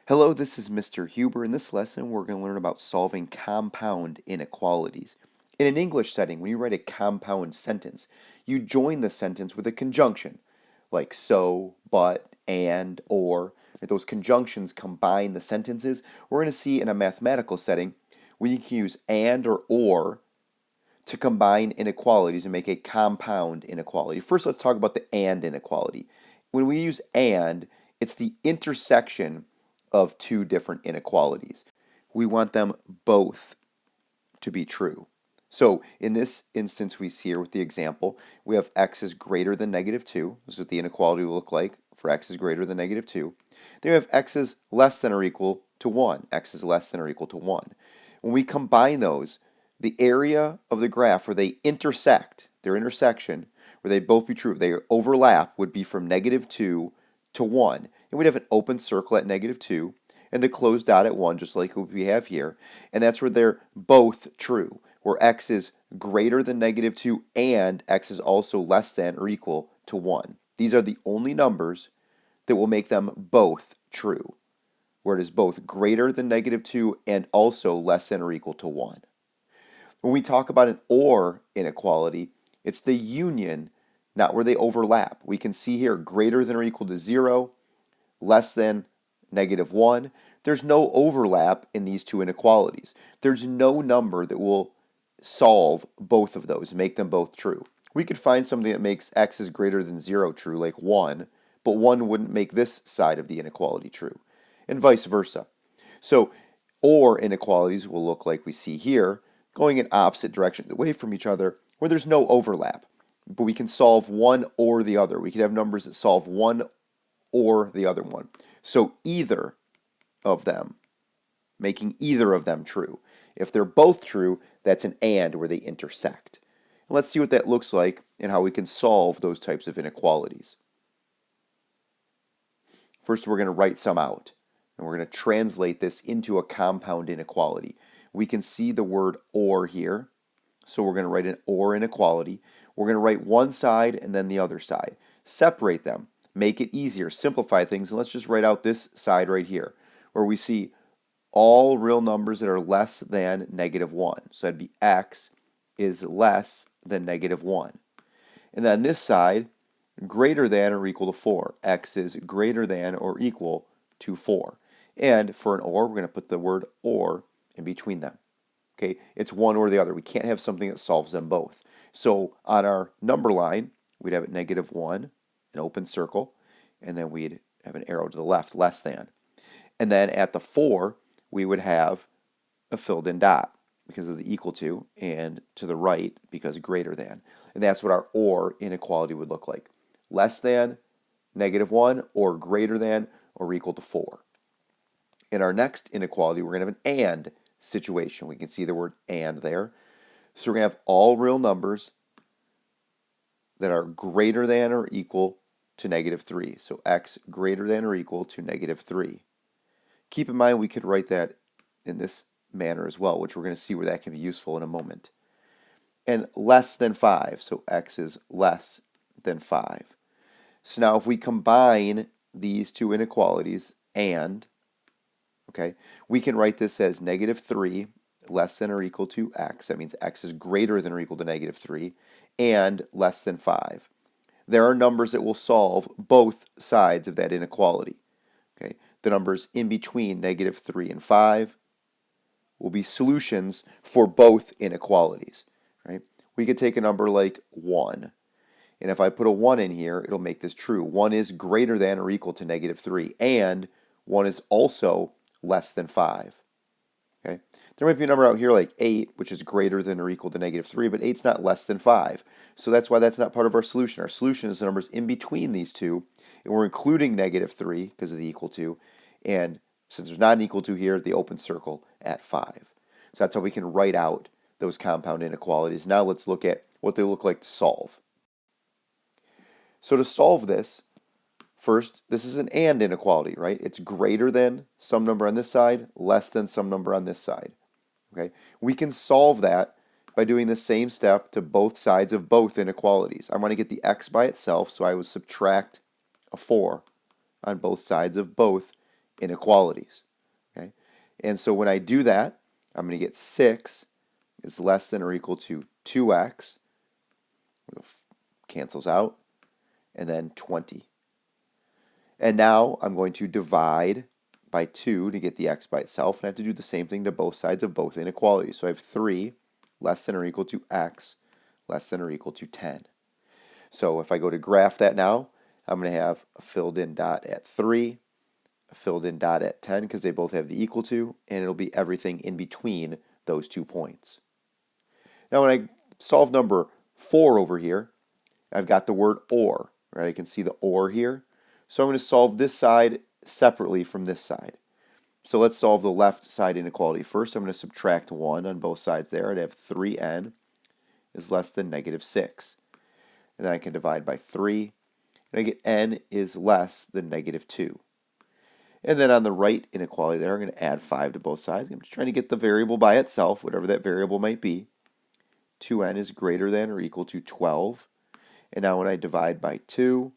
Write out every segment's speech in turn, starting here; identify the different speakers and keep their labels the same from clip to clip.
Speaker 1: Hello, this is Mr. Huber. In this lesson, we're going to learn about solving compound inequalities. In an English setting, when you write a compound sentence, you join the sentence with a conjunction, like so, but, and, or. If those conjunctions combine the sentences, we're going to see in a mathematical setting when you can use and or to combine inequalities and make a compound inequality. First, let's talk about the and inequality. When we use and, it's the intersection of two different inequalities. We want them both to be true. So in this instance we see here with the example, we have x is greater than negative 2. This is what the inequality will look like for x is greater than negative 2. Then we have x is less than or equal to 1. X is less than or equal to 1. When we combine those, the area of the graph where they intersect, their intersection, where they both be true, they overlap, would be from negative 2 to 1. And we'd have an open circle at negative 2 and the closed dot at 1, just like what we have here. And that's where they're both true, where x is greater than negative 2 and x is also less than or equal to 1. These are the only numbers that will make them both true, where it is both greater than negative 2 and also less than or equal to 1. When we talk about an or inequality, it's the union, not where they overlap. We can see here greater than or equal to 0, less than negative 1. There's no overlap in these two inequalities. There's no number that will solve both of those, make them both true. We could find something that makes x is greater than 0 true, like 1, but 1 wouldn't make this side of the inequality true, and vice versa. So, or inequalities will look like we see here, going in opposite directions away from each other, where there's no overlap. But we can solve one or the other. We could have numbers that solve one or the other one. So either of them, making either of them true. If they're both true, that's an and where they intersect. And let's see what that looks like and how we can solve those types of inequalities. First, we're going to write some out, and we're going to translate this into a compound inequality. We can see the word or here, so we're going to write an or inequality. We're going to write one side and then the other side. Separate them, make it easier, simplify things, and let's just write out this side right here, where we see all real numbers that are less than negative 1. So that'd be x is less than negative 1. And then this side, greater than or equal to 4. X is greater than or equal to 4. And for an or, we're going to put the word or in between them. Okay, it's one or the other. We can't have something that solves them both. So on our number line, we'd have it negative 1, an open circle, and then we'd have an arrow to the left, less than. And then at the 4, we would have a filled in dot because of the equal to, and to the right because greater than. And that's what our or inequality would look like. Less than, negative 1, or greater than or equal to 4. In our next inequality, we're going to have an and situation. We can see the word and there. So we're going to have all real numbers that are greater than or equal to negative 3. So x greater than or equal to negative 3. Keep in mind we could write that in this manner as well, which we're going to see where that can be useful in a moment. And less than 5. So x is less than 5. So now if we combine these two inequalities and, okay, we can write this as negative 3 less than or equal to x. That means x is greater than or equal to negative 3 and less than 5. There are numbers that will solve both sides of that inequality. Okay, the numbers in between negative 3 and 5 will be solutions for both inequalities. Right? We could take a number like 1. And if I put a 1 in here, it'll make this true. 1 is greater than or equal to negative 3, and 1 is also less than 5. Okay? There might be a number out here like 8, which is greater than or equal to negative 3, but 8's not less than 5. So that's why that's not part of our solution. Our solution is the numbers in between these two, and we're including negative 3 because of the equal to, and since there's not an equal to here, the open circle at 5. So that's how we can write out those compound inequalities. Now let's look at what they look like to solve. So to solve this, first, this is an and inequality, right? It's greater than some number on this side, less than some number on this side. Okay? We can solve that by doing the same step to both sides of both inequalities. I want to get the x by itself, so I would subtract a 4 on both sides of both inequalities. Okay? And so when I do that, I'm going to get 6 is less than or equal to 2x, cancels out, and then 20. And now I'm going to divide by 2 to get the x by itself, and I have to do the same thing to both sides of both inequalities. So I have 3 less than or equal to x less than or equal to 10. So if I go to graph that now, I'm going to have a filled in dot at 3, a filled in dot at 10 because they both have the equal to, and it'll be everything in between those 2 points. Now when I solve number 4 over here, I've got the word or, right? I can see the or here. So I'm going to solve this side separately from this side. So let's solve the left side inequality. First, I'm going to subtract 1 on both sides there. I'd have 3n is less than negative 6. And then I can divide by 3. And I get n is less than negative 2. And then on the right inequality there, I'm going to add 5 to both sides. I'm just trying to get the variable by itself, whatever that variable might be. 2n is greater than or equal to 12. And now when I divide by 2,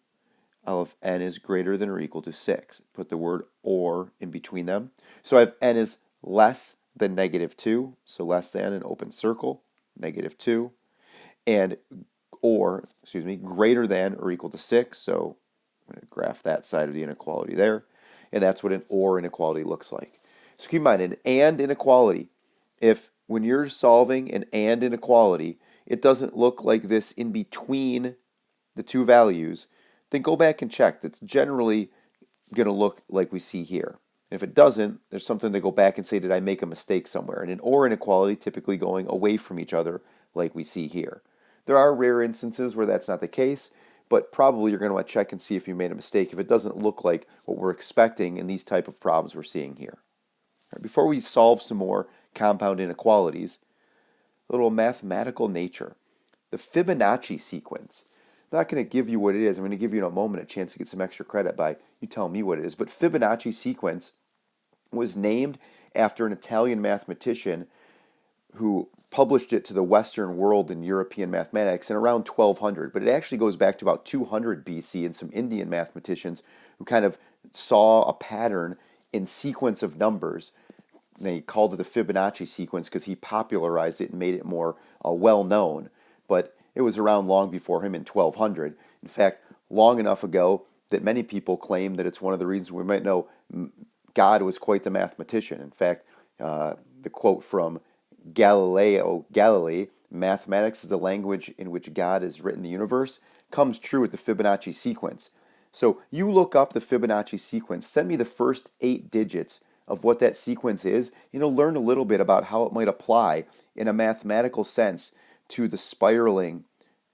Speaker 1: I'll have n is greater than or equal to 6. Put the word or in between them. So I have n is less than negative 2, so less than an open circle, negative 2, and greater than or equal to 6, so I'm going to graph that side of the inequality there, and that's what an or inequality looks like. So keep in mind, an and inequality, when you're solving an and inequality, it doesn't look like this in between the two values, then go back and check. That's generally going to look like we see here. And if it doesn't, there's something to go back and say, did I make a mistake somewhere? And an or inequality typically going away from each other like we see here. There are rare instances where that's not the case, but probably you're going to want to check and see if you made a mistake if it doesn't look like what we're expecting in these type of problems we're seeing here. Right, before we solve some more compound inequalities, a little mathematical nature. The Fibonacci sequence. I'm not going to give you what it is. I'm going to give you in a moment a chance to get some extra credit by you telling me what it is. But Fibonacci sequence was named after an Italian mathematician who published it to the Western world in European mathematics in around 1200. But it actually goes back to about 200 BC and some Indian mathematicians who kind of saw a pattern in sequence of numbers. They called it the Fibonacci sequence because he popularized it and made it more well known. But it was around long before him in 1200. In fact, long enough ago that many people claim that it's one of the reasons we might know God was quite the mathematician. In fact, the quote from Galileo Galilei, mathematics is the language in which God has written the universe, comes true with the Fibonacci sequence. So you look up the Fibonacci sequence, send me the first 8 digits of what that sequence is, and you'll learn a little bit about how it might apply in a mathematical sense to the spiraling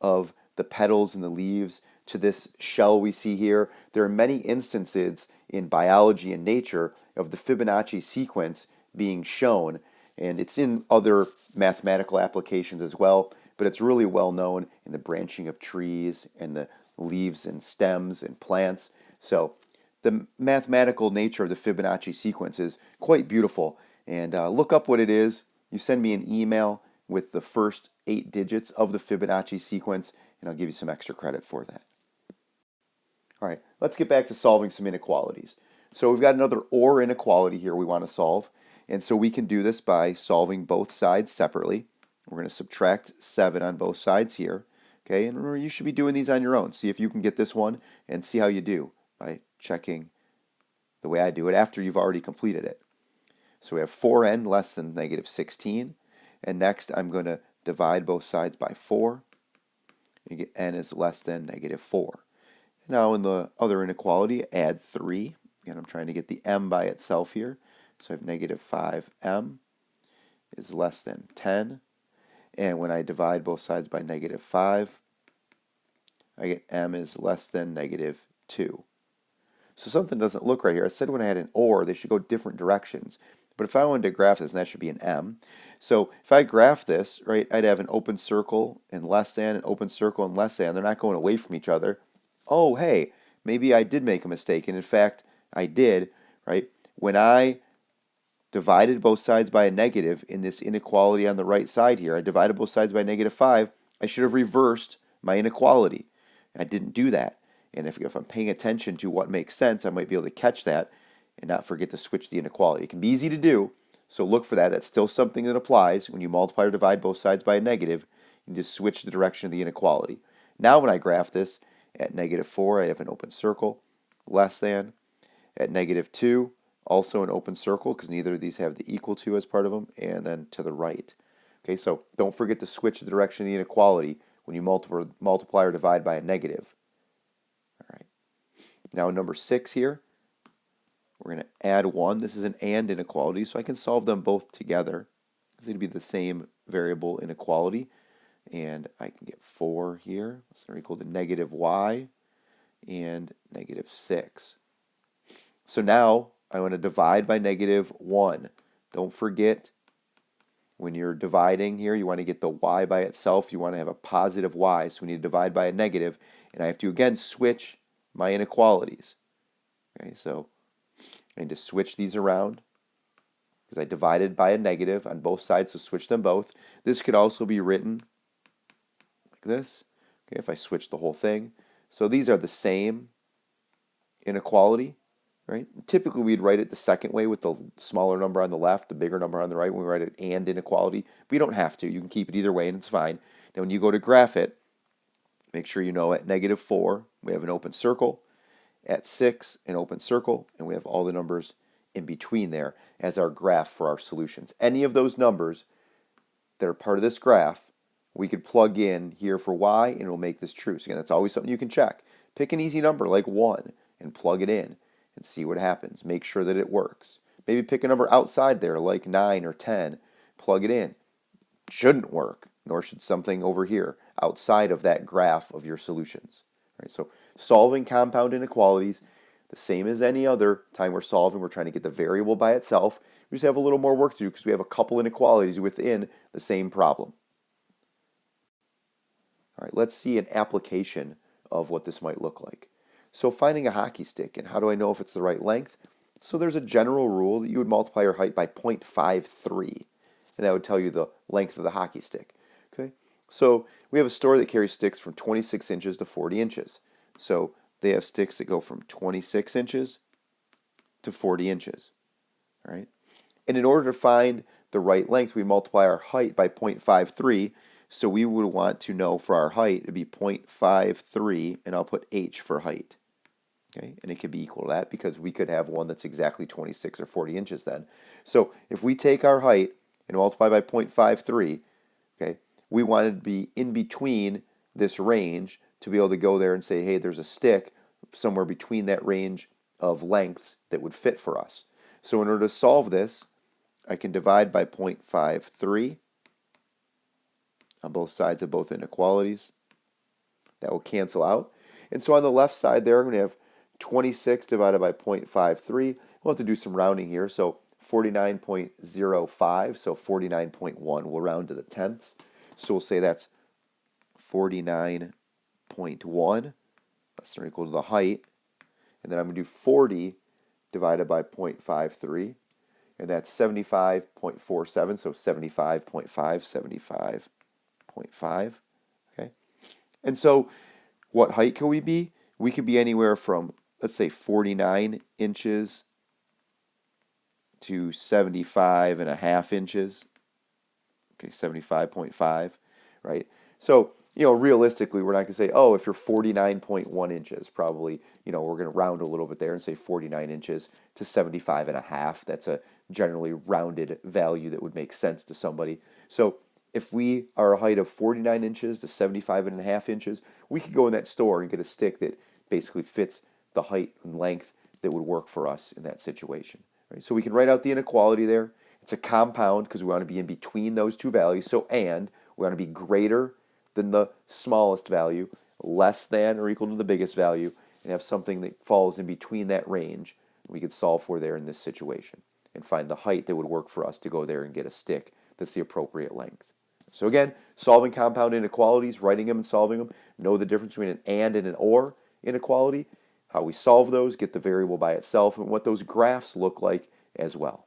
Speaker 1: of the petals and the leaves, to this shell we see here. There are many instances in biology and nature of the Fibonacci sequence being shown, and it's in other mathematical applications as well, but it's really well known in the branching of trees and the leaves and stems and plants. So the mathematical nature of the Fibonacci sequence is quite beautiful, and look up what it is. You send me an email with the first 8 digits of the Fibonacci sequence, and I'll give you some extra credit for that. All right, let's get back to solving some inequalities. So we've got another or inequality here we want to solve, and so we can do this by solving both sides separately. We're going to subtract 7 on both sides here, okay? And remember, you should be doing these on your own. See if you can get this one and see how you do by checking the way I do it after you've already completed it. So we have 4n less than negative 16. And next, I'm going to divide both sides by 4. You get n is less than negative 4. Now in the other inequality, add 3. Again, I'm trying to get the m by itself here. So I have negative 5m is less than 10. And when I divide both sides by negative 5, I get m is less than negative 2. So something doesn't look right here. I said when I had an or, they should go different directions. But if I wanted to graph this, and that should be an m. So if I graph this, right, I'd have an open circle and less than, an open circle and less than. They're not going away from each other. Oh, hey, maybe I did make a mistake. And in fact, I did, right? When I divided both sides by a negative in this inequality on the right side here, I divided both sides by negative 5, I should have reversed my inequality. I didn't do that. And if I'm paying attention to what makes sense, I might be able to catch that. and not forget to switch the inequality. It can be easy to do, so look for that. That's still something that applies. When you multiply or divide both sides by a negative, you just switch the direction of the inequality. Now when I graph this, at -4, I have an open circle, less than. At -2, also an open circle, because neither of these have the equal to as part of them, and then to the right. Okay, so don't forget to switch the direction of the inequality when you multiply or divide by a negative. All right. Now number 6 here, we're going to add 1. This is an and inequality, so I can solve them both together. It's going to be the same variable inequality. And I can get 4 here, so they're equal to -y and -6. So now I want to divide by -1. Don't forget, when you're dividing here, you want to get the y by itself. You want to have a positive y, so we need to divide by a negative. And I have to, again, switch my inequalities. Okay, so I need to switch these around because I divided by a negative on both sides, so switch them both. This could also be written like this, okay, if I switch the whole thing. So these are the same inequality, right? Typically we'd write it the second way with the smaller number on the left, the bigger number on the right when we write it and inequality. But you don't have to. You can keep it either way and it's fine. Now when you go to graph it, make sure you know at -4 we have an open circle, at 6 an open circle, and we have all the numbers in between there as our graph for our solutions. Any of those numbers that are part of this graph, we could plug in here for y and it'll make this true. So again, that's always something you can check. Pick an easy number like 1 and plug it in and see what happens. Make sure that it works. Maybe pick a number outside there like 9 or 10, plug it in. Shouldn't work, nor should something over here outside of that graph of your solutions. All right, so solving compound inequalities, the same as any other time we're solving, we're trying to get the variable by itself. We just have a little more work to do because we have a couple inequalities within the same problem. All right, let's see an application of what this might look like. So finding a hockey stick, and how do I know if it's the right length? So there's a general rule that you would multiply your height by 0.53, and that would tell you the length of the hockey stick. Okay, so we have a store that carries sticks from 26 inches to 40 inches. So they have sticks that go from 26 inches to 40 inches. All right, and in order to find the right length, we multiply our height by 0.53. So we would want to know for our height, it would be 0.53, and I'll put h for height. Okay, and it could be equal to that because we could have one that's exactly 26 or 40 inches then. So if we take our height and multiply by 0.53, okay, we want it to be in between this range to be able to go there and say, hey, there's a stick somewhere between that range of lengths that would fit for us. So in order to solve this, I can divide by 0.53 on both sides of both inequalities. That will cancel out. And so on the left side there, I'm going to have 26 divided by 0.53. We'll have to do some rounding here. So 49.05, so 49.1. We'll round to the tenths. So we'll say that's 49.1 less than or equal to the height. And then I'm going to do 40 divided by 0.53. And that's 75.47, so 75.5, 75.5. Okay. And so what height can we be? We could be anywhere from, let's say, 49 inches to 75.5 inches. Okay, 75.5, right? So, realistically, we're not going to say, oh, if you're 49.1 inches, probably, we're going to round a little bit there and say 49 inches to 75.5. That's a generally rounded value that would make sense to somebody. So if we are a height of 49 inches to 75.5 inches, we could go in that store and get a stick that basically fits the height and length that would work for us in that situation. Right? So we can write out the inequality there. It's a compound because we want to be in between those two values. So and we want to be greater than the smallest value, less than or equal to the biggest value, and have something that falls in between that range we could solve for there in this situation and find the height that would work for us to go there and get a stick that's the appropriate length. So again, solving compound inequalities, writing them and solving them, know the difference between an and an or inequality, how we solve those, get the variable by itself, and what those graphs look like as well.